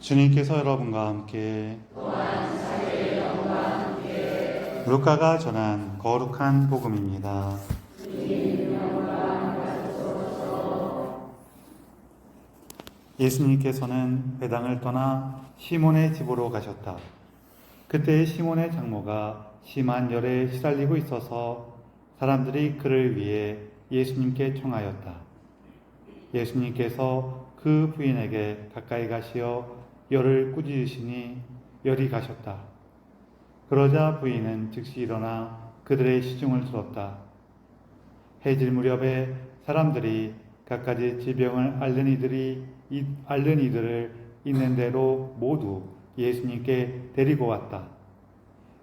주님께서 여러분과 함께 루카가 전한 거룩한 복음입니다. 예수님께서는 배당을 떠나 시몬의 집으로 가셨다. 그때 시몬의 장모가 심한 열에 시달리고 있어서 사람들이 그를 위해 예수님께 청하였다. 예수님께서 그 부인에게 가까이 가시어 열을 꾸짖으시니 열이 가셨다. 그러자 부인은 즉시 일어나 그들의 시중을 들었다. 해질 무렵에 사람들이 갖가지 질병을 앓는 이들을 있는 대로 모두 예수님께 데리고 왔다.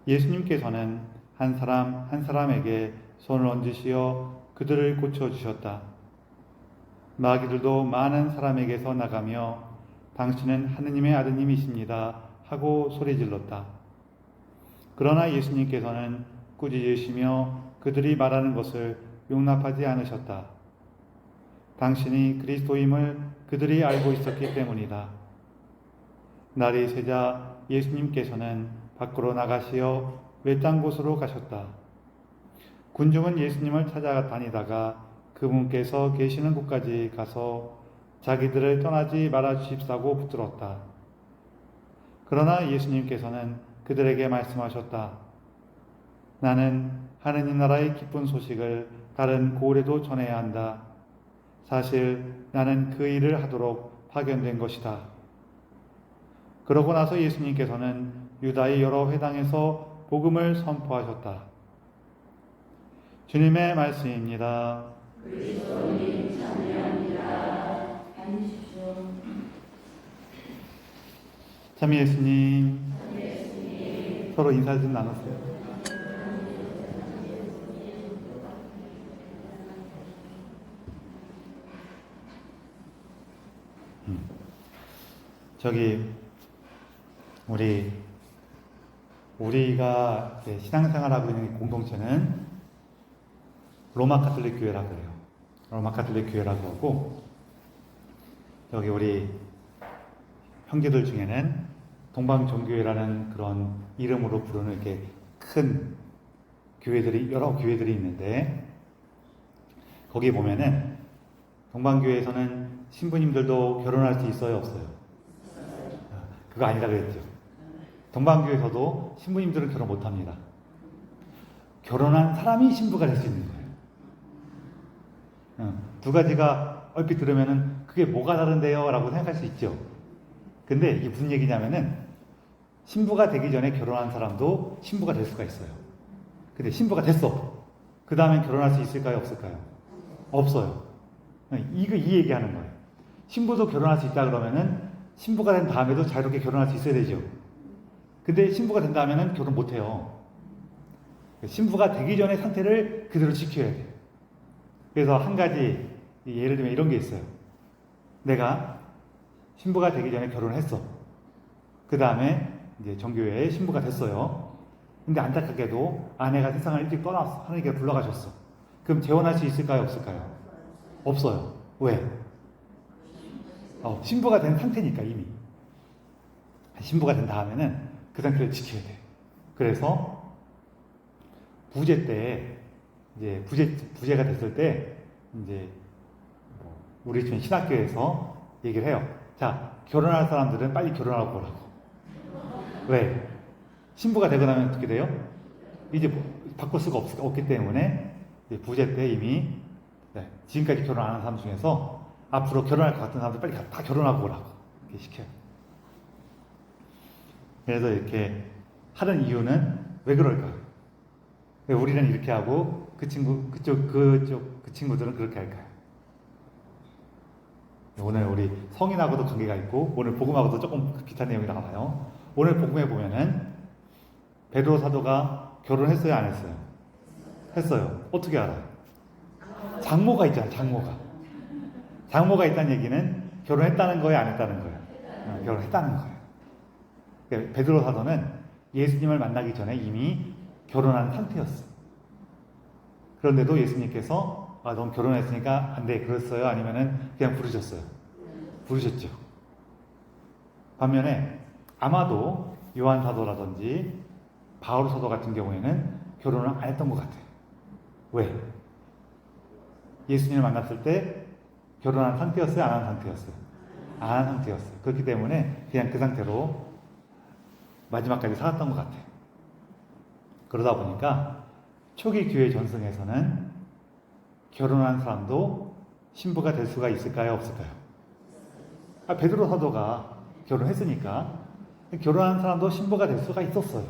예수님께서는 한 사람 한 사람에게 손을 얹으시어 그들을 고쳐주셨다. 마귀들도 많은 사람에게서 나가며 당신은 하느님의 아드님이십니다 하고 소리질렀다. 그러나 예수님께서는 꾸짖으시며 그들이 말하는 것을 용납하지 않으셨다. 당신이 그리스도임을 그들이 알고 있었기 때문이다. 날이 새자 예수님께서는 밖으로 나가시어 외딴 곳으로 가셨다. 군중은 예수님을 찾아다니다가 그분께서 계시는 곳까지 가서 자기들을 떠나지 말아 주십사고 붙들었다. 그러나 예수님께서는 그들에게 말씀하셨다. 나는 하느님 나라의 기쁜 소식을 다른 고을에도 전해야 한다. 사실 나는 그 일을 하도록 파견된 것이다. 그러고 나서 예수님께서는 유다의 여러 회당에서 복음을 선포하셨다. 주님의 말씀입니다. 그리스도님 찬양합니다. 앉으십시오. 참 예수님, 서로 인사 좀 나누세요. 저기 우리가 신앙생활하고 있는 공동체는 로마 가톨릭 교회라고 해요. 로마 가톨릭 교회라고 하고, 여기 우리 형제들 중에는 동방정교회라는 그런 이름으로 부르는 이렇게 큰 교회들이, 여러 교회들이 있는데, 거기 보면은 동방교회에서는 신부님들도 결혼할 수 있어요, 없어요? 그거 아니라 그랬죠. 동방교회에서도 신부님들은 결혼 못 합니다. 결혼한 사람이 신부가 될 수 있는 거예요. 두 가지가 얼핏 들으면은 그게 뭐가 다른데요? 라고 생각할 수 있죠. 근데 이게 무슨 얘기냐면은 신부가 되기 전에 결혼한 사람도 신부가 될 수가 있어요. 근데 신부가 됐어. 그 다음엔 결혼할 수 있을까요? 없을까요? 없어요. 이 얘기하는 거예요. 신부도 결혼할 수 있다 그러면은 신부가 된 다음에도 자유롭게 결혼할 수 있어야 되죠. 근데 신부가 된 다음에는 결혼 못 해요. 신부가 되기 전의 상태를 그대로 지켜야 돼요. 그래서 한 가지 예를 들면 이런 게 있어요. 내가 신부가 되기 전에 결혼을 했어. 그 다음에 이제 정교회에 신부가 됐어요. 근데 안타깝게도 아내가 세상을 일찍 떠났어. 하나님께 불러가셨어. 그럼 재혼할 수 있을까요? 없을까요? 없어요. 왜? 신부가 된 상태니까 이미. 신부가 된 다음에는 그 상태를 지켜야 돼요. 그래서 부재 때 이제 부재가 됐을 때 이제 우리 지금 신학교에서 얘기를 해요. 자, 결혼할 사람들은 빨리 결혼하고 오라고. 왜? 신부가 되고 나면 어떻게 돼요? 이제 바꿀 수가 없기 때문에 부재 때 이미 지금까지 결혼 안 한 사람 중에서 앞으로 결혼할 것 같은 사람들 빨리 다 결혼하고 오라고 이렇게 시켜요. 그래서 이렇게 하는 이유는 왜 그럴까요? 왜 우리는 이렇게 하고 그 친구들은 그렇게 할까요? 오늘 우리 성인하고도 관계가 있고 오늘 복음하고도 조금 비슷한 내용이 나와요. 오늘 복음에 보면은 베드로 사도가 결혼했어요, 안 했어요? 했어요. 어떻게 알아요? 장모가 있잖아요. 장모가 있다는 얘기는 결혼했다는 거예요, 안 했다는 거예요? 결혼했다는 거예요. 그러니까 베드로 사도는 예수님을 만나기 전에 이미 결혼한 상태였어요. 그런데도 예수님께서 넌 결혼했으니까 안 돼, 그랬어요? 아니면은 그냥 부르셨어요? 부르셨죠. 반면에 아마도 요한 사도라든지 바울 사도 같은 경우에는 결혼을 안 했던 것 같아요. 왜? 예수님을 만났을 때 결혼한 상태였어요? 안 한 상태였어요? 안 한 상태였어요. 그렇기 때문에 그냥 그 상태로 마지막까지 살았던 것 같아요. 그러다 보니까 초기 교회 전승에서는 결혼한 사람도 신부가 될 수가 있을까요? 없을까요? 베드로 사도가 결혼했으니까 결혼한 사람도 신부가 될 수가 있었어요.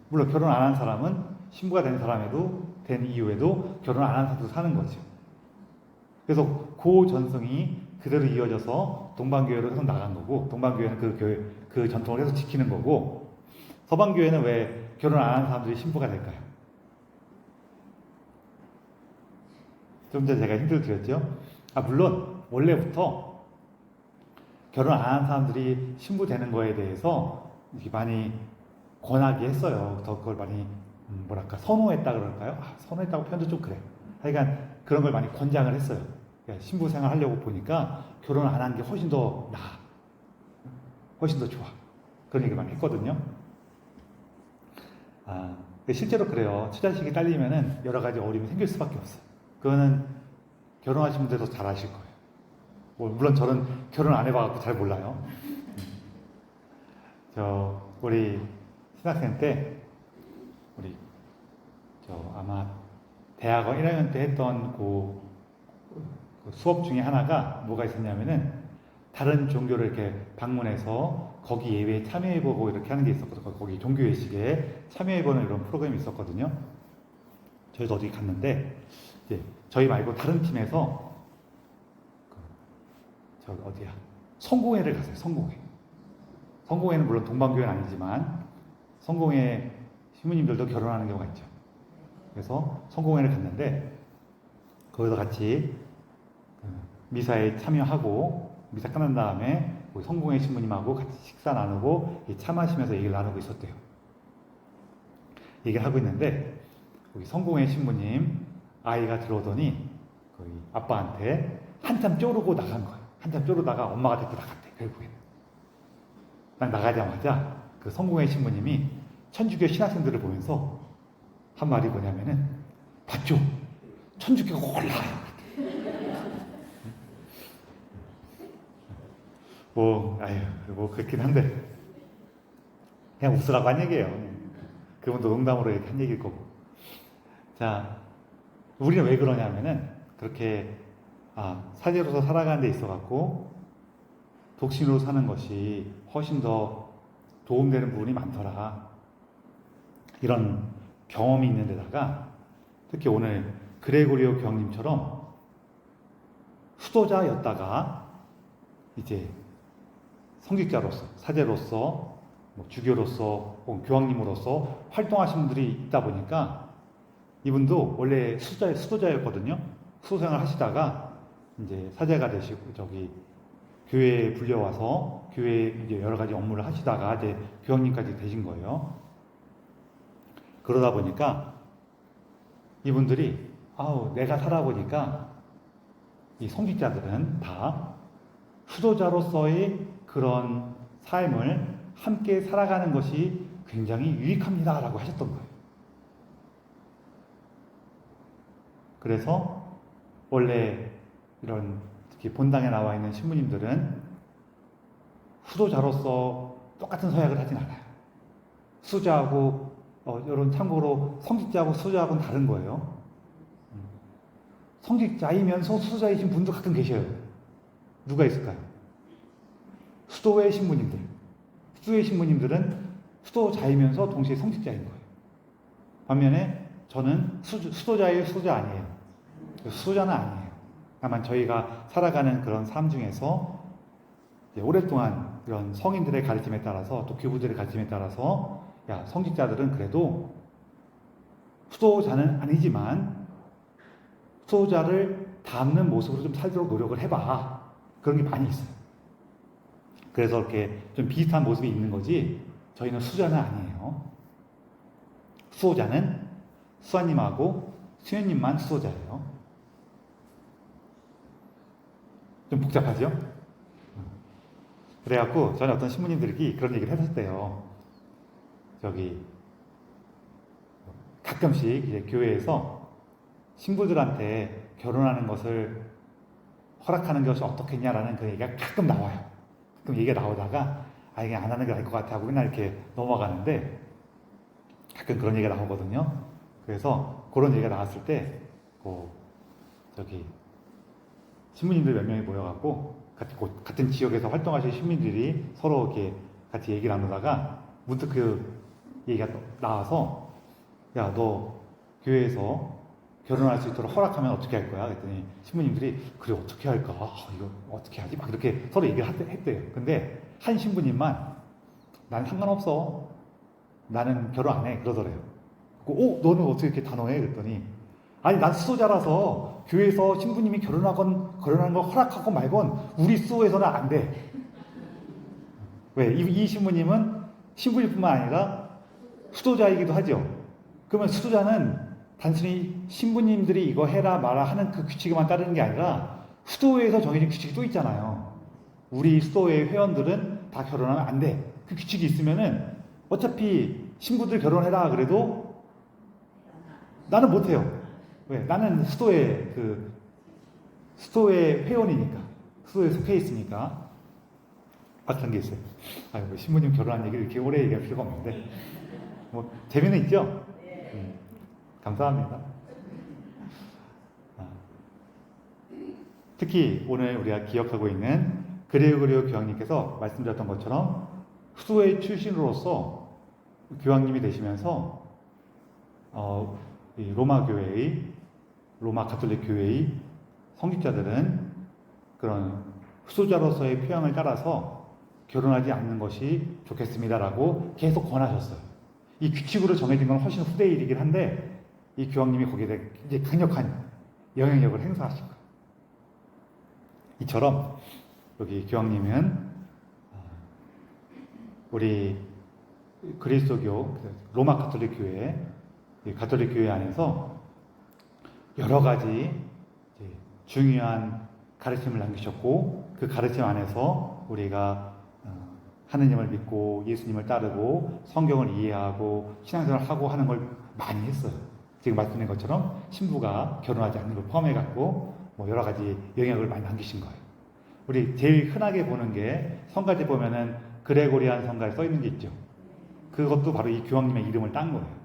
물론 결혼 안 한 사람은 신부가 된 이후에도 결혼 안 한 사람도 사는 거죠. 그래서 그 전승이 그대로 이어져서 동방교회로 계속 나간 거고, 동방교회는 그 전통을 계속 지키는 거고, 서방교회는 왜 결혼 안 한 사람들이 신부가 될까요? 좀 전에 제가 힌트를 드렸죠. 물론 원래부터 결혼 안 한 사람들이 신부 되는 거에 대해서 이렇게 많이 권하게 했어요. 더 그걸 많이 선호했다 그럴까요? 선호했다고 표현도 좀 그래. 하여간 그런 걸 많이 권장을 했어요. 신부 생활 하려고 보니까 결혼 안 한 게 훨씬 더 나아, 훨씬 더 좋아. 그런 얘기를 많이 했거든요. 실제로 그래요. 처자식이 딸리면은 여러 가지 어려움이 생길 수밖에 없어요. 그거는 결혼하신 분들도 잘 아실 거예요. 물론 저는 결혼 안 해봐갖고 잘 몰라요. 우리 신학생 때 아마 대학원 1학년 때 했던 그 수업 중에 하나가 뭐가 있었냐면은 다른 종교를 이렇게 방문해서 거기 예배에 참여해보고 이렇게 하는 게 있었거든요. 거기 종교회식에 참여해보는 이런 프로그램이 있었거든요. 저희도 어디 갔는데 이제 저희 말고 다른 팀에서 성공회를 갔어요. 성공회는 물론 동방교회는 아니지만 성공회 신부님들도 결혼하는 경우가 있죠. 그래서 성공회를 갔는데 거기서 같이 미사에 참여하고 미사 끝난 다음에 우리 성공회 신부님하고 같이 식사 나누고 차 마시면서 얘기를 나누고 있었대요. 얘기를 하고 있는데 우리 성공회 신부님 아이가 들어오더니 거기 아빠한테 한참 쪼르고 나간 거예요. 한참 쪼르다가 엄마가 데리고 나갔대. 결국에는 딱 나가자마자 그 성공회 신부님이 천주교 신학생들을 보면서 한 말이 뭐냐면은 봤죠? 천주교가 올라요. 그렇긴 한데 그냥 웃으라고 한 얘기예요. 그분도 농담으로 이렇게 한 얘기일 거고. 자, 우리는 왜 그러냐면은 그렇게 사제로서 살아가는 데 있어 갖고 독신으로 사는 것이 훨씬 더 도움되는 부분이 많더라. 이런 경험이 있는 데다가 특히 오늘 그레고리오 교황님처럼 수도자였다가 이제 성직자로서, 사제로서, 주교로서, 교황님으로서 활동하신 분들이 있다 보니까 이분도 원래 수도자였거든요. 수도생활 하시다가 이제 사제가 되시고 교회에 불려와서 교회에 이제 여러 가지 업무를 하시다가 이제 교황님까지 되신 거예요. 그러다 보니까 이분들이 내가 살아보니까 이 성직자들은 다 수도자로서의 그런 삶을 함께 살아가는 것이 굉장히 유익합니다 라고 하셨던 거예요. 그래서 원래 이런 특히 본당에 나와 있는 신부님들은 수도자로서 똑같은 서약을 하진 않아요. 수자하고 이런 참고로 성직자하고 수자하고는 다른 거예요. 성직자이면서 수도자이신 분도 가끔 계셔요. 누가 있을까요? 수도회 신부님들. 수도회 신부님들은 수도자이면서 동시에 성직자인 거예요. 반면에 저는 수도자예요, 수도자 아니에요. 수도자는 아니에요. 다만 저희가 살아가는 그런 삶 중에서 오랫동안 이런 성인들의 가르침에 따라서 또 교부들의 가르침에 따라서 성직자들은 그래도 수도자는 아니지만 수도자를 닮는 모습으로 좀 살도록 노력을 해봐. 그런 게 많이 있어요. 그래서 이렇게 좀 비슷한 모습이 있는 거지 저희는 수자는 아니에요. 수호자는 수아님하고 수현님만 수호자예요. 좀 복잡하죠? 그래갖고 전에 어떤 신부님들이 그런 얘기를 했었대요. 저기 가끔씩 이제 교회에서 신부들한테 결혼하는 것을 허락하는 것이 어떻겠냐라는 그 얘기가 가끔 나와요. 가끔 얘기가 나오다가 이게 안 하는 게 나을 것 같아 하고 맨날 이렇게 넘어가는데 가끔 그런 얘기가 나오거든요. 그래서 그런 얘기가 나왔을 때 저기 신부님들 몇 명이 모여갖고 같은 지역에서 활동하시는 신부님들이 서로 이렇게 같이 얘기를 나누다가 문득 그 얘기가 나와서 야, 너 교회에서 결혼할 수 있도록 허락하면 어떻게 할 거야? 그랬더니 신부님들이 그래 어떻게 할까? 이거 어떻게 하지? 막 이렇게 서로 얘기를 했대요. 근데 한 신부님만 난 상관없어. 나는 결혼 안 해. 그러더래요. 너는 어떻게 이렇게 단호해? 그랬더니 아니 난 수도자라서 교회에서 신부님이 결혼하는 걸 허락하고 말건 우리 수도에서는 안 돼. 왜? 이 신부님은 신부일 뿐만 아니라 수도자이기도 하죠. 그러면 수도자는 단순히 신부님들이 이거 해라 마라 하는 그 규칙에만 따르는 게 아니라 수도회에서 정해진 규칙이 또 있잖아요. 우리 수도회 회원들은 다 결혼하면 안 돼. 그 규칙이 있으면은 어차피 신부들 결혼해라 그래도 나는 못 해요. 왜? 나는 수도회 회원이니까. 수도회에 속해 있으니까. 그런 게 있어요. 신부님 결혼한 얘기를 이렇게 오래 얘기할 필요가 없는데 뭐 재미는 있죠? 감사합니다. 특히 오늘 우리가 기억하고 있는 그레고리오 교황님께서 말씀드렸던 것처럼 수도회 출신으로서 교황님이 되시면서 이 로마 가톨릭 교회의 성직자들은 그런 수도자로서의 표양을 따라서 결혼하지 않는 것이 좋겠습니다라고 계속 권하셨어요. 이 규칙으로 정해진 건 훨씬 후대 일이긴 한데 이 교황님이 거기에 대해 이제 강력한 영향력을 행사하신 거예요. 이처럼 여기 교황님은 우리 그리스도교 로마 가톨릭 교회 안에서 여러 가지 중요한 가르침을 남기셨고 그 가르침 안에서 우리가 하느님을 믿고 예수님을 따르고 성경을 이해하고 신앙생활을 하고 하는 걸 많이 했어요. 지금 말씀드린 것처럼 신부가 결혼하지 않는 걸 포함해갖고 여러 가지 영향을 많이 남기신 거예요. 우리 제일 흔하게 보는 게 성가대 보면은 그레고리안 성가에 써 있는 게 있죠. 그것도 바로 이 교황님의 이름을 딴 거예요.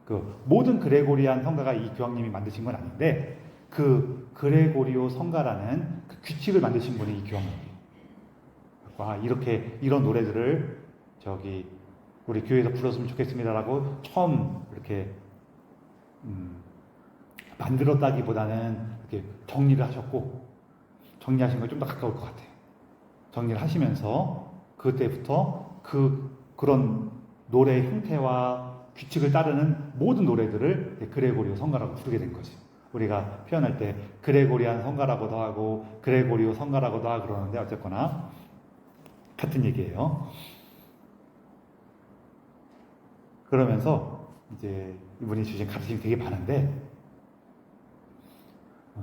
그 모든 그레고리안 성가가 이 교황님이 만드신 건 아닌데 그 그레고리오 성가라는 그 규칙을 만드신 분이 이 교황님이에요. 이런 노래들을 우리 교회에서 불렀으면 좋겠습니다라고 처음 이렇게 만들었다기보다는 이렇게 정리를 하셨고 정리하신 걸 좀 더 가까울 것 같아요. 정리를 하시면서 그때부터 그런 노래의 형태와 규칙을 따르는 모든 노래들을 그레고리오 성가라고 부르게 된 거죠. 우리가 표현할 때 그레고리안 성가라고도 하고 그레고리오 성가라고도 하고 그러는데 어쨌거나 같은 얘기예요. 그러면서 이제 이분이 주신 가르침이 되게 많은데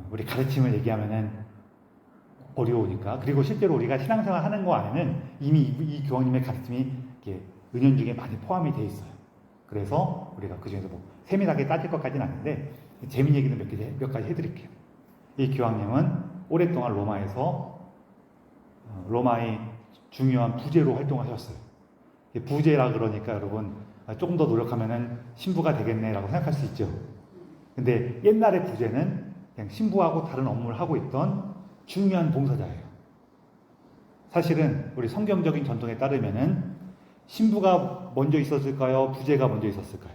우리 가르침을 얘기하면은 어려우니까 그리고 실제로 우리가 신앙생활 하는 거 안에는 이미 이 교황님의 가르침이 이렇게 은연중에 많이 포함이 돼 있어요. 그래서 우리가 그 중에서 세밀하게 따질 것까지는 아닌데 재미있는 얘기는 몇 가지 해드릴게요. 이 교황님은 오랫동안 로마의 중요한 부제로 활동하셨어요. 부제라 그러니까 여러분 조금 더 노력하면은 신부가 되겠네라고 생각할 수 있죠. 근데 옛날의 부제는 그냥 신부하고 다른 업무를 하고 있던 중요한 봉사자예요. 사실은 우리 성경적인 전통에 따르면은 신부가 먼저 있었을까요? 부제가 먼저 있었을까요?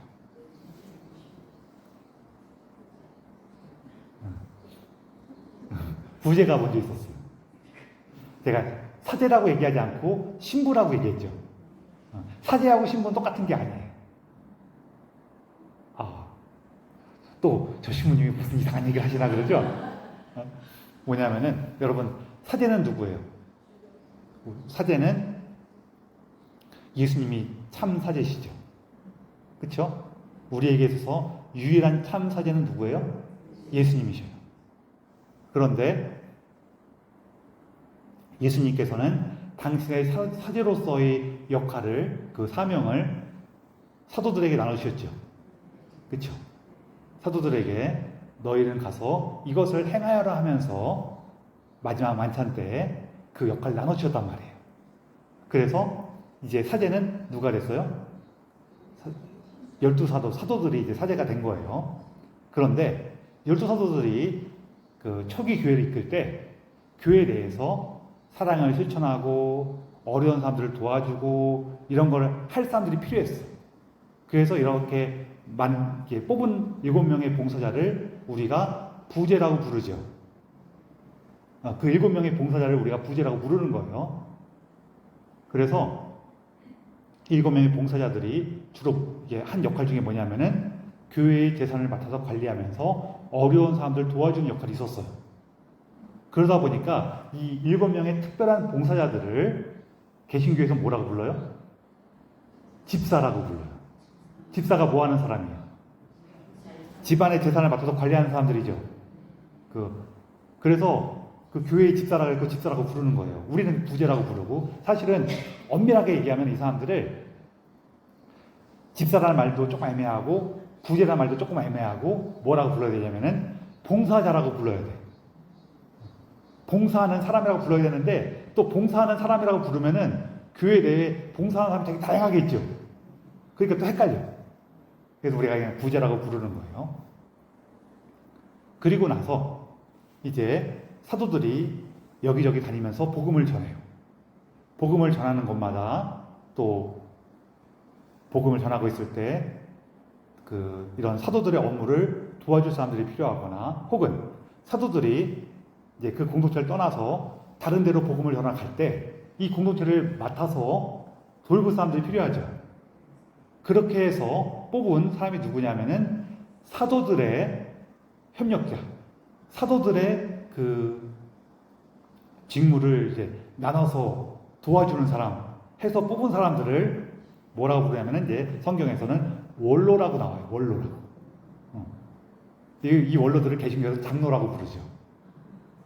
부제가 먼저 있었어요. 제가 사제라고 얘기하지 않고 신부라고 얘기했죠. 사제하고 신부는 똑같은 게 아니에요. 또 저 신부님이 무슨 이상한 얘기를 하시나 그러죠? 뭐냐면은 여러분 사제는 누구예요? 사제는 예수님이 참 사제시죠. 그렇죠? 우리에게 있어서 유일한 참 사제는 누구예요? 예수님이셔요. 그런데 예수님께서는 당신의 사제로서의 역할을, 그 사명을 사도들에게 나누셨죠. 그렇죠? 사도들에게 너희는 가서 이것을 행하여라 하면서 마지막 만찬 때 그 역할을 나눠주셨단 말이에요. 그래서 이제 사제는 누가 됐어요? 12사도, 사도들이 이제 사제가 된 거예요. 그런데 12사도들이 그 초기 교회를 이끌 때 교회 내에서 사랑을 실천하고 어려운 사람들을 도와주고 이런 걸 할 사람들이 필요했어요. 그래서 이렇게 뽑은 7명의 봉사자를 우리가 부제라고 부르죠. 그 7명의 봉사자를 우리가 부제라고 부르는 거예요. 그래서 7명의 봉사자들이 주로 한 역할 중에 뭐냐면은 교회의 재산을 맡아서 관리하면서 어려운 사람들 도와주는 역할이 있었어요. 그러다 보니까 이 7명의 특별한 봉사자들을 개신교에서 뭐라고 불러요? 집사라고 불러요. 집사가 뭐 하는 사람이에요? 집안의 재산을 맡아서 관리하는 사람들이죠. 그래서 그 교회의 집사라고 집사라고 부르는 거예요. 우리는 부제라고 부르고, 사실은 엄밀하게 얘기하면 이 사람들을 집사라는 말도 조금 애매하고 부제라는 말도 조금 애매하고 뭐라고 불러야 되냐면은 봉사자라고 불러야 돼. 봉사하는 사람이라고 불러야 되는데, 또 봉사하는 사람이라고 부르면은 교회 내에 봉사하는 사람이 되게 다양하게 있죠. 그러니까 또 헷갈려. 그래서 우리가 그냥 부제라고 부르는 거예요. 그리고 나서 이제 사도들이 여기저기 다니면서 복음을 전해요. 복음을 전하는 곳마다 또 복음을 전하고 있을 때 이런 사도들의 업무를 도와줄 사람들이 필요하거나, 혹은 사도들이 이제 그 공동체를 떠나서 다른 데로 복음을 전할 때 이 공동체를 맡아서 돌볼 사람들이 필요하죠. 그렇게 해서 뽑은 사람이 누구냐면은 사도들의 협력자, 사도들의 그 직무를 이제 나눠서 도와주는 사람 해서 뽑은 사람들을 뭐라고 부르냐면은 이제 성경에서는 원로라고 나와요. 원로라고. 이 원로들을 개신교에서 장로라고 부르죠.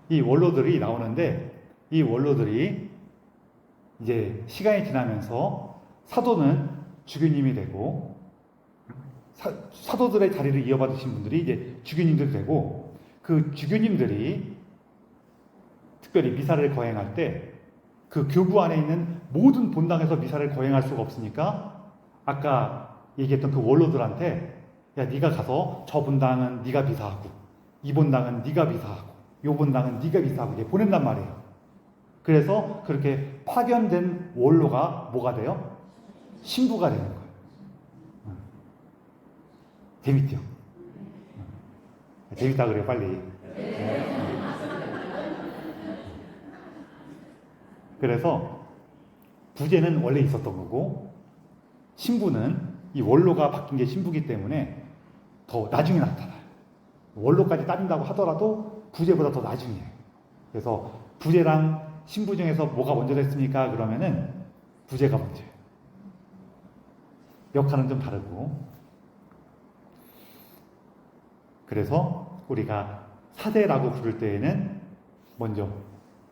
이 원로들이 나오는데, 이 원로들이 이제 시간이 지나면서 사도는 주교님이 되고, 사도들의 자리를 이어받으신 분들이 이제 주교님들 되고, 그 주교님들이 특별히 미사를 거행할 때 그 교구 안에 있는 모든 본당에서 미사를 거행할 수가 없으니까 아까 얘기했던 그 원로들한테, 야, 네가 가서 저 본당은 네가 미사하고, 이 본당은 네가 미사하고, 요 본당은 네가 미사하고 이제 보낸단 말이에요. 그래서 그렇게 파견된 원로가 뭐가 돼요? 신부가 되는 거예요. 재밌죠? 재밌다 그래요, 빨리. 그래서 부제는 원래 있었던 거고, 신부는 이 원로가 바뀐 게 신부기 때문에 더 나중에 나타나요. 원로까지 따진다고 하더라도 부제보다 더 나중이에요. 그래서 부제랑 신부 중에서 뭐가 먼저 됐습니까? 그러면은 부제가 먼저예요. 역할은 좀 다르고. 그래서 우리가 사제라고 부를 때에는 먼저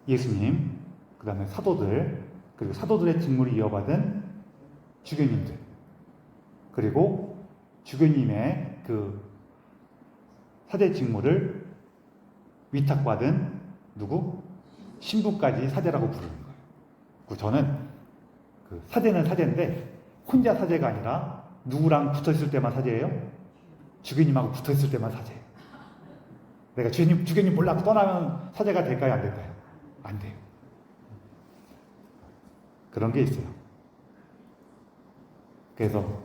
예수님, 그 다음에 사도들, 그리고 사도들의 직무를 이어받은 주교님들, 그리고 주교님의 그 사제 직무를 위탁받은 누구? 신부까지 사제라고 부르는 거예요. 저는 사제는 사제인데 혼자 사제가 아니라 누구랑 붙어있을 때만 사제예요? 주교님하고 붙어있을 때만 사제예요. 내가 주교님 몰라고 떠나면 사제가 될까요? 안 될까요? 안 돼요. 그런 게 있어요. 그래서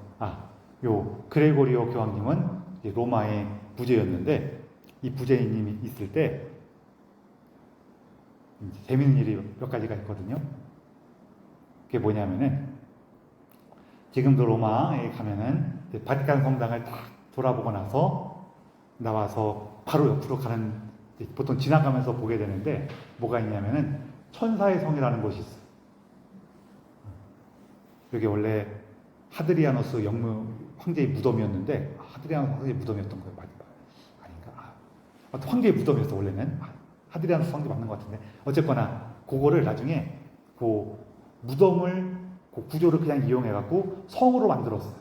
요 그레고리오 교황님은 로마의 부제였는데, 이 부제님이 있을 때 재밌는 일이 몇 가지가 있거든요. 그게 뭐냐면은, 지금도 로마에 가면은 바티칸 성당을 딱 돌아보고 나와서 바로 옆으로 가는, 보통 지나가면서 보게 되는데, 뭐가 있냐면은 천사의 성이라는 곳이 있어요. 여기 원래 하드리아누스 영무 황제의 무덤이었는데, 하드리아누스 황제의 무덤이었던 거예요. 아닌가? 황제의 무덤이었어 원래는. 하드리아누스 황제 맞는 것 같은데, 어쨌거나 그거를 나중에 무덤을 그 구조를 그냥 이용해갖고 성으로 만들었어요.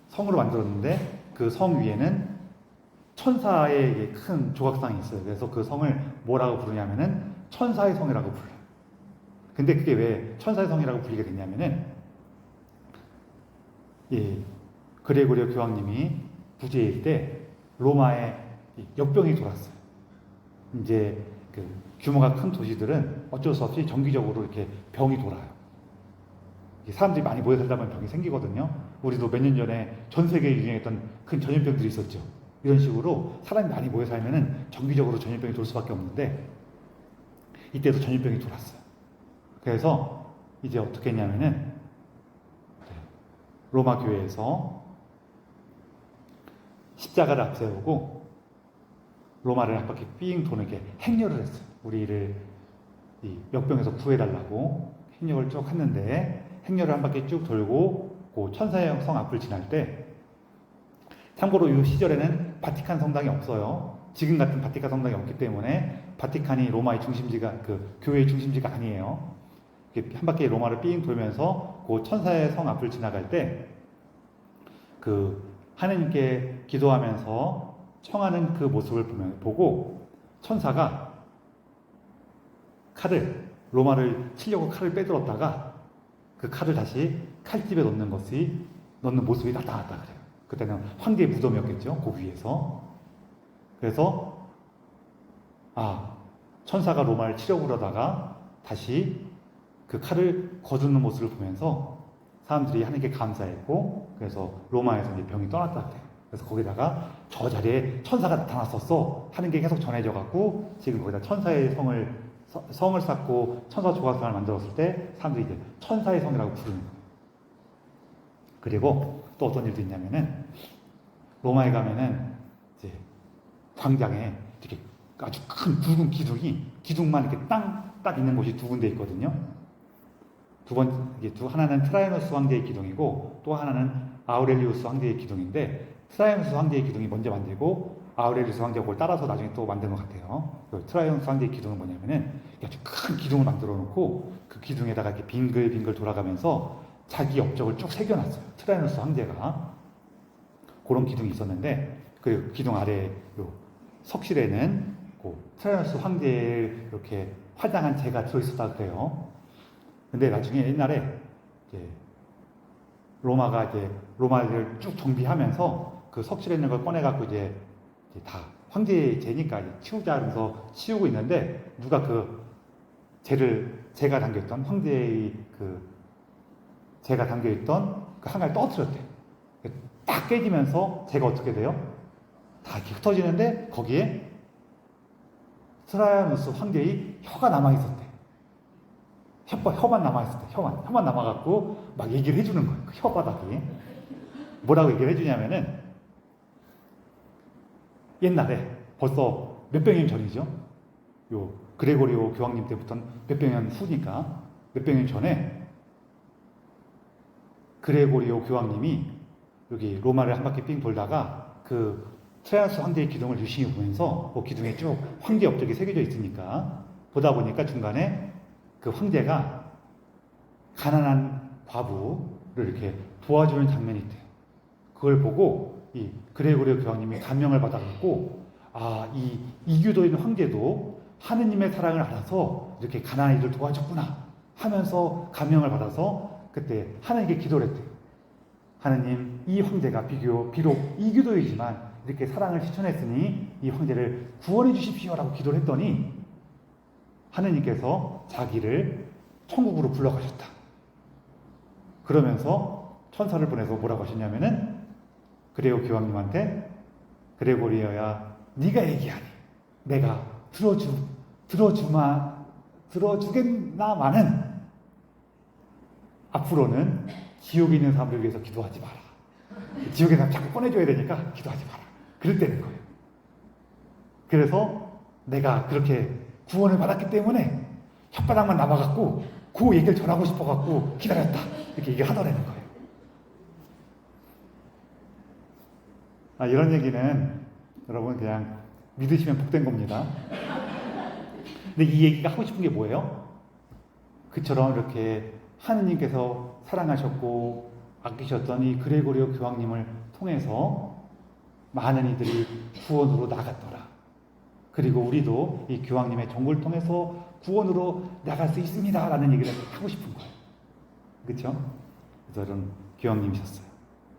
성으로 만들었는데 그 성 위에는 천사의 큰 조각상이 있어요. 그래서 그 성을 뭐라고 부르냐면은 천사의 성이라고 불러요. 근데 그게 왜 천사의 성이라고 불리게 됐냐면은 그레고리오 교황님이 부재일 때 로마에 역병이 돌았어요. 이제 그 규모가 큰 도시들은 어쩔 수 없이 정기적으로 이렇게 병이 돌아요. 사람들이 많이 모여 살다 보면 병이 생기거든요. 우리도 몇 년 전에 전 세계에 유행했던 큰 전염병들이 있었죠. 이런 식으로 사람이 많이 모여 살면은 정기적으로 전염병이 돌 수밖에 없는데 이때도 전염병이 돌았어요. 그래서 이제 어떻게 했냐면은 로마 교회에서 십자가를 앞세우고 로마를 한 바퀴 삥 도는 게 행렬을 했어요. 우리를 이 역병에서 구해달라고 행렬을 쭉 했는데 행렬을 한 바퀴 쭉 돌고 그 천사의 성 앞을 지날 때 참고로 이 시절에는 바티칸 성당이 없어요. 지금 같은 바티칸 성당이 없기 때문에 바티칸이 로마의 중심지가 그 교회의 중심지가 아니에요. 한 바퀴 로마를 삥 돌면서 그 천사의 성 앞을 지나갈 때 그 하느님께 기도하면서 청하는 그 모습을 보고 천사가 칼을 로마를 치려고 칼을 빼들었다가 그 칼을 다시 칼집에 넣는 모습이 나타났다 그래요. 그때는 황제의 무덤이었겠죠. 그 위에서. 그래서 천사가 로마를 치려고 그러다가 다시 그 칼을 거두는 모습을 보면서 사람들이 하나님께 감사했고 그래서 로마에서 이제 병이 떠났다 그래요. 그래서 거기다가 저 자리에 천사가 나타났었어 하는 게 계속 전해져 갖고 지금 거기다 천사의 성을 쌓고 천사 조각상을 만들었을 때 사람들이 이제 천사의 성이라고 부르는 거예요. 그리고 또 어떤 일도 있냐면은 로마에 가면은 이제 광장에 이렇게 아주 큰 붉은 기둥만 이렇게 딱 있는 곳이 두 군데 있거든요. 하나는 트라이누스 황제의 기둥이고 또 하나는 아우렐리우스 황제의 기둥인데 트라이누스 황제의 기둥이 먼저 만들고 아우렐리우스 황제가 그걸 따라서 나중에 또 만든 것 같아요. 트라이누스 황제의 기둥은 뭐냐면은 아주 큰 기둥을 만들어 놓고 그 기둥에다가 이렇게 빙글빙글 돌아가면서 자기 업적을 쭉 새겨놨어요. 트라이누스 황제가 그런 기둥이 있었는데 그 기둥 아래 요 석실에는 그 트라이누스 황제의 이렇게 화장한 재가 들어있었다 그래요. 근데 나중에 옛날에 이제 로마를 쭉 정비하면서 그 석실에 있는 걸 꺼내갖고 이제 다 황제의 재니까 치우자 하면서 치우고 있는데 누가 그 재가 담겨있던 황제의 그 재가 담겨있던 그 하나를 떨어뜨렸대. 딱 깨지면서 재가 어떻게 돼요? 다 이렇게 흩어지는데 거기에 트라이아누스 황제의 혀가 남아있었대. 혀만 남아있었대. 혀만 남아갖고 막 얘기를 해주는 거예요. 그 혀바닥이. 뭐라고 얘기를 해주냐면은 옛날에 벌써 몇백 년 전이죠. 요 그레고리오 교황님 때부터 몇백 년 후니까 몇백 년 전에 그레고리오 교황님이 여기 로마를 한 바퀴 삥 돌다가 그 트라이아누스 황제의 기둥을 유심히 보면서 그 기둥에 쭉 황제 업적이 새겨져 있으니까 보다 보니까 중간에 그 황제가 가난한 과부를 이렇게 도와주는 장면이 있대요. 그걸 보고 이 그레고리오 교황님이 감명을 받아갖고 이 이교도인 황제도 하느님의 사랑을 알아서 이렇게 가난한 이들 도와줬구나 하면서 감명을 받아서 그때 하느님께 기도를 했대요. 하느님, 이 황제가 비록 이교도이지만 이렇게 사랑을 실천했으니 이 황제를 구원해 주십시오라고 기도를 했더니 하느님께서 자기를 천국으로 불러가셨다. 그러면서 천사를 보내서 뭐라고 하셨냐면은 그레고 교황님한테 그레고리오야 네가 얘기하니 내가 들어주겠나마는 앞으로는 지옥에 있는 사람들 위해서 기도하지 마라. 지옥에 사람 자꾸 꺼내줘야 되니까 기도하지 마라. 그랬다는 거예요. 그래서 내가 그렇게 구원을 받았기 때문에 혓바닥만 남아갖고 그 얘기를 전하고 싶어갖고 기다렸다. 이렇게 얘기를 하더라는 거예요. 이런 얘기는 여러분 그냥 믿으시면 복된 겁니다. 근데 이 얘기가 하고 싶은 게 뭐예요? 그처럼 이렇게 하느님께서 사랑하셨고 아끼셨던 이 그레고리오 교황님을 통해서 많은 이들이 구원으로 나갔더라. 그리고 우리도 이 교황님의 정보를 통해서 구원으로 나갈 수 있습니다 라는 얘기를 하고 싶은 거예요. 그렇죠? 그래서 이런 교황님이셨어요.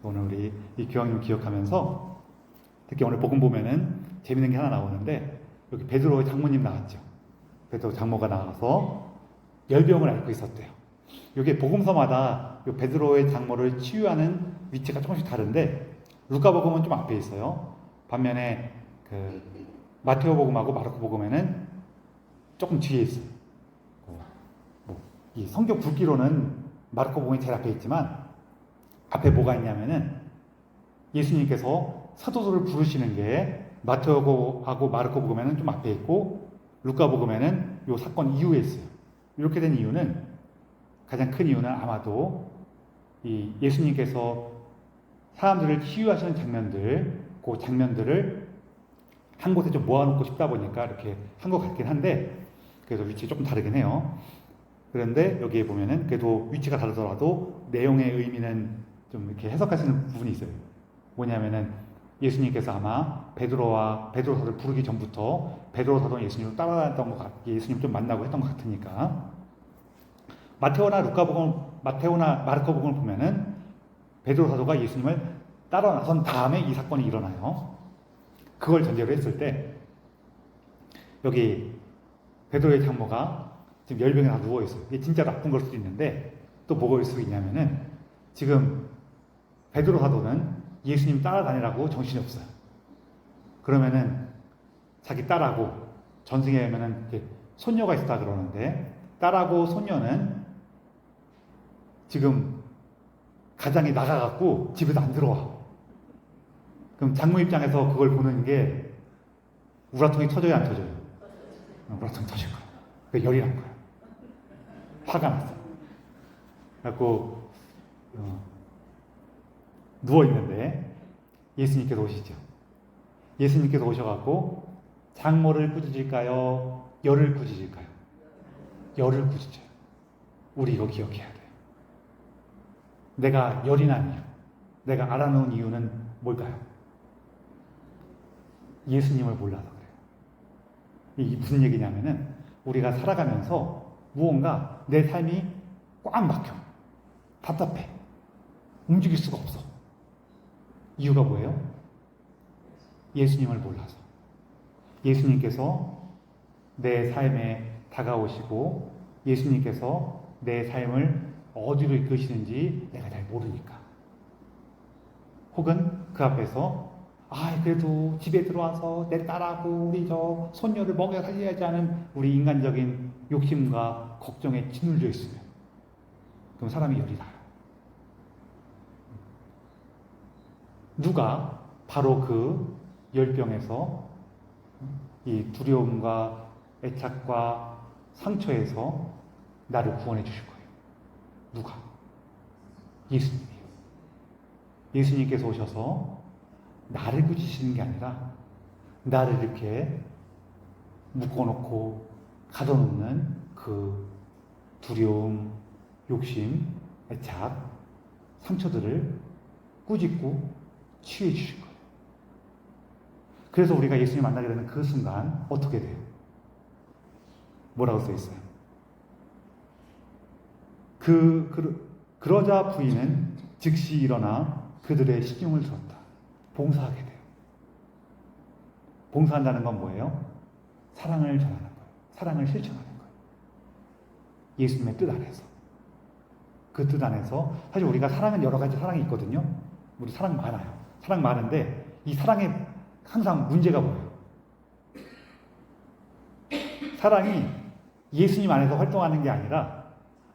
오늘 우리 이 교황님 기억하면서 특히 오늘 복음 보면은 재밌는 게 하나 나오는데 여기 베드로의 장모님 나왔죠. 베드로 장모가 나와서 열병을 앓고 있었대요. 이게 복음서마다 이 베드로의 장모를 치유하는 위치가 조금씩 다른데 루카 복음은 좀 앞에 있어요. 반면에 그 마테오 복음하고 마르코 복음에는 조금 뒤에 있어요. 이 성경 굵기로는 마르코 복음이 제일 앞에 있지만 앞에 뭐가 있냐면은 예수님께서 사도들을 부르시는 게 마테오하고 마르코 복음에는 좀 앞에 있고 루카 복음에는 이 사건 이후에 있어요. 이렇게 된 이유는 가장 큰 이유는 아마도 이 예수님께서 사람들을 치유하시는 장면들, 그 장면들을 한 곳에 좀 모아놓고 싶다 보니까 이렇게 한 것 같긴 한데 그래서 위치 조금 다르긴 해요. 그런데 여기에 보면은 그래도 위치가 다르더라도 내용의 의미는 좀 이렇게 해석하시는 부분이 있어요. 뭐냐면은 예수님께서 아마 베드로 사도를 부르기 전부터 베드로 사도는 예수님을 따라다녔던 것 예수님 좀 만나고 했던 것 같으니까 마테오나 마르코 복음을 보면은 베드로 사도가 예수님을 따라 나선 다음에 이 사건이 일어나요. 그걸 전제로 했을 때 여기 베드로의 장모가 지금 열병에 다 누워 있어요. 이게 진짜 나쁜 걸 수도 있는데 또 뭐가 있을 수 있냐면은 지금 베드로 사도는 예수님 따라다니라고 정신이 없어요. 그러면은 자기 딸하고 전승에 가면은 손녀가 있다 그러는데 딸하고 손녀는 지금 가장이 나가갖고 집에도 안 들어와. 그럼 장모 입장에서 그걸 보는 게 우라통이 터져요, 안 터져요? 우라통이 터질 거야. 그 열이 난 거야. 화가 났어. 그래갖고 누워 있는데 예수님께서 오시죠. 예수님께서 오셔갖고 장모를 꾸짖을까요? 열을 꾸짖을까요? 열을 꾸짖어요. 우리 이거 기억해야 돼요. 내가 열이 난 이유, 내가 알아놓은 이유는 뭘까요? 예수님을 몰라서 그래요. 이게 무슨 얘기냐면은 우리가 살아가면서 무언가 내 삶이 꽉 막혀. 답답해. 움직일 수가 없어. 이유가 뭐예요? 예수님을 몰라서. 예수님께서 내 삶에 다가오시고 예수님께서 내 삶을 어디로 이끄시는지 내가 잘 모르니까. 혹은 그 앞에서 그래도 집에 들어와서 내 딸하고 우리 저 손녀를 먹여 살려야지 하는 우리 인간적인 욕심과 걱정에 짓눌려 있으면 그럼 사람이 열이 나요. 누가 바로 그 열병에서 이 두려움과 애착과 상처에서 나를 구원해 주실 거예요. 누가? 예수님이에요. 예수님께서 오셔서 나를 꾸짖으시는 게 아니라 나를 이렇게 묶어놓고 가둬놓는 그 두려움, 욕심, 애착, 상처들을 꾸짖고 치유해 주실 거예요. 그래서 우리가 예수님 만나게 되는 그 순간 어떻게 돼요? 뭐라고 써 있어요? 그러자 부인은 즉시 일어나 그들의 시중을 들었다. 봉사하게 돼요. 봉사한다는 건 뭐예요? 사랑을 전하는 거예요. 사랑을 실천하는 거예요. 예수님의 뜻 안에서. 그 뜻 안에서 사실 우리가 사랑은 여러 가지 사랑이 있거든요. 우리 사랑 많아요. 사랑 많은데 이 사랑에 항상 문제가 뭐예요? 사랑이 예수님 안에서 활동하는 게 아니라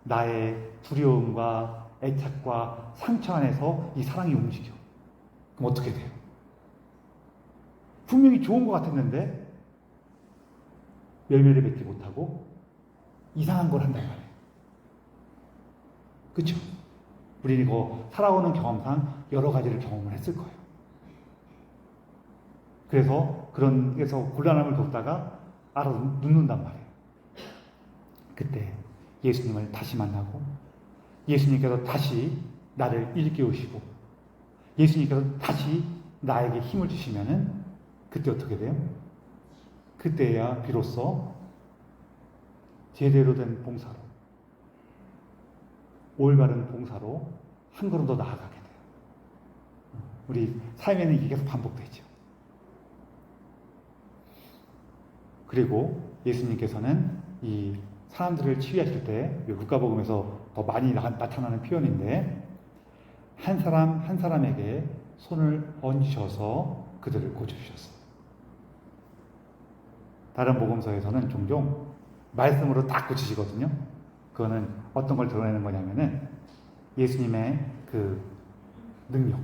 나의 두려움과 애착과 상처 안에서 이 사랑이 움직여. 그럼 어떻게 돼요? 분명히 좋은 것 같았는데 열매를 맺지 못하고 이상한 걸 한단 말이에요. 그렇죠? 우리는 이거 살아오는 경험상 여러 가지를 경험을 했을 거예요. 그래서 곤란함을 겪다가 알아 눕는단 말이에요. 그때 예수님을 다시 만나고 예수님께서 다시 나를 일깨우시고 예수님께서 다시 나에게 힘을 주시면은 그때 어떻게 돼요? 그때야 비로소 제대로 된 봉사로, 올바른 봉사로 한 걸음 더 나아가게 돼요. 우리 삶에는 이게 계속 반복되죠. 그리고 예수님께서는 이 사람들을 치유하실 때 루카복음에서 더 많이 나타나는 표현인데 한 사람 한 사람에게 손을 얹으셔서 그들을 고쳐주셨어요. 다른 복음서에서는 종종 말씀으로 딱 고치시거든요. 그거는 어떤 걸 드러내는 거냐면은 예수님의 그 능력,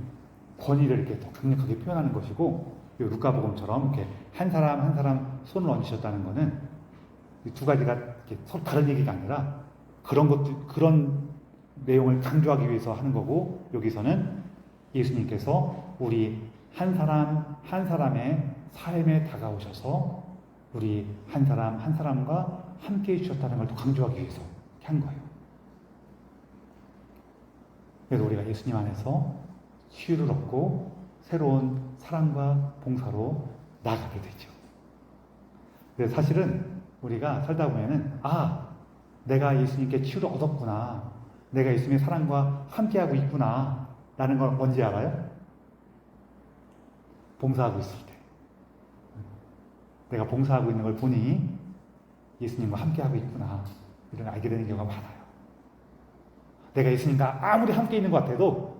권위를 이렇게 더 강력하게 표현하는 것이고, 루카복음처럼 이렇게 한 사람 한 사람 손을 얹으셨다는 거는 이 두 가지가 이렇게 서로 다른 얘기가 아니라 그런 내용을 강조하기 위해서 하는 거고, 여기서는 예수님께서 우리 한 사람 한 사람의 삶에 다가오셔서 우리 한 사람 한 사람과 함께 해주셨다는 걸 더 강조하기 위해서 한 거예요. 그래서 우리가 예수님 안에서 치유를 얻고 새로운 사랑과 봉사로 나아가게 되죠. 그래서 사실은 우리가 살다 보면은 내가 예수님께 치유를 얻었구나, 내가 예수님의 사랑과 함께하고 있구나 라는 걸 언제 알아요? 봉사하고 있을 때. 내가 봉사하고 있는 걸 보니 예수님과 함께하고 있구나, 이런 알게 되는 경우가 많아요. 내가 예수님과 아무리 함께 있는 것 같아도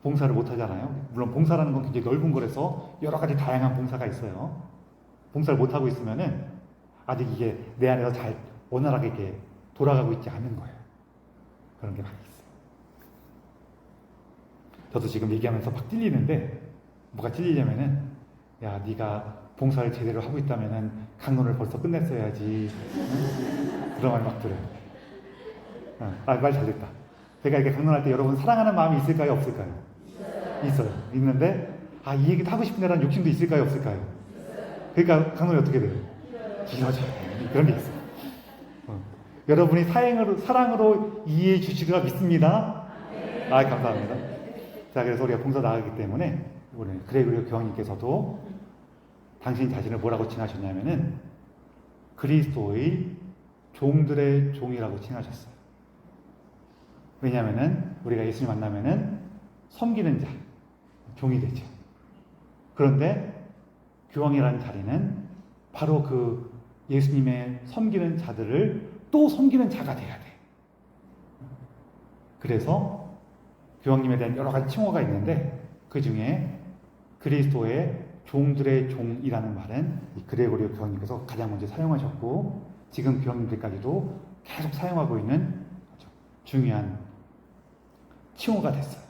봉사를 못 하잖아요. 물론 봉사라는 건 굉장히 넓은 거라서 여러 가지 다양한 봉사가 있어요. 봉사를 못 하고 있으면은 아직 이게 내 안에서 잘 원활하게 이렇게 돌아가고 있지 않는 거예요. 그런 게 많이 있어요. 저도 지금 얘기하면서 막 찔리는데, 뭐가 찔리냐면은, 야, 네가 봉사를 제대로 하고 있다면은 강론을 벌써 끝냈어야지. 응? 그런 말 막 들어요. 말 잘 됐다. 제가 이렇게 강론할 때 여러분 사랑하는 마음이 있을까요, 없을까요? 있어요. 있는데, 이 얘기도 하고 싶은데라는 욕심도 있을까요, 없을까요? 그러니까 강론이 어떻게 돼요? 길어져요. 그런 게 있어요. 여러분이 사랑으로 이해해 주시리라 믿습니다. 감사합니다. 자, 그래서 우리가 봉사 나가기 때문에 오늘 그레고리오 교황님께서도 당신 자신을 뭐라고 칭하셨냐면은 그리스도의 종들의 종이라고 칭하셨어요. 왜냐하면은 우리가 예수님 만나면은 섬기는 자, 종이 되죠. 그런데 교황이라는 자리는 바로 그 예수님의 섬기는 자들을 또 섬기는 자가 돼야 돼. 그래서 교황님에 대한 여러 가지 칭호가 있는데 그 중에 그리스도의 종들의 종이라는 말은 이 그레고리오 교황님께서 가장 먼저 사용하셨고, 지금 교황님들까지도 계속 사용하고 있는 아주 중요한 칭호가 됐어요.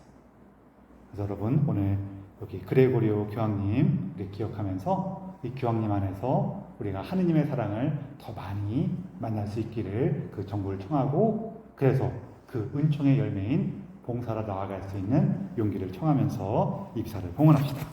그래서 여러분 오늘 여기 그레고리오 교황님 우리 기억하면서 이 교황님 안에서 우리가 하느님의 사랑을 더 많이 만날 수 있기를 그 정보를 청하고, 그래서 그 은총의 열매인 봉사로 나아갈 수 있는 용기를 청하면서 이 비사를 봉헌합시다.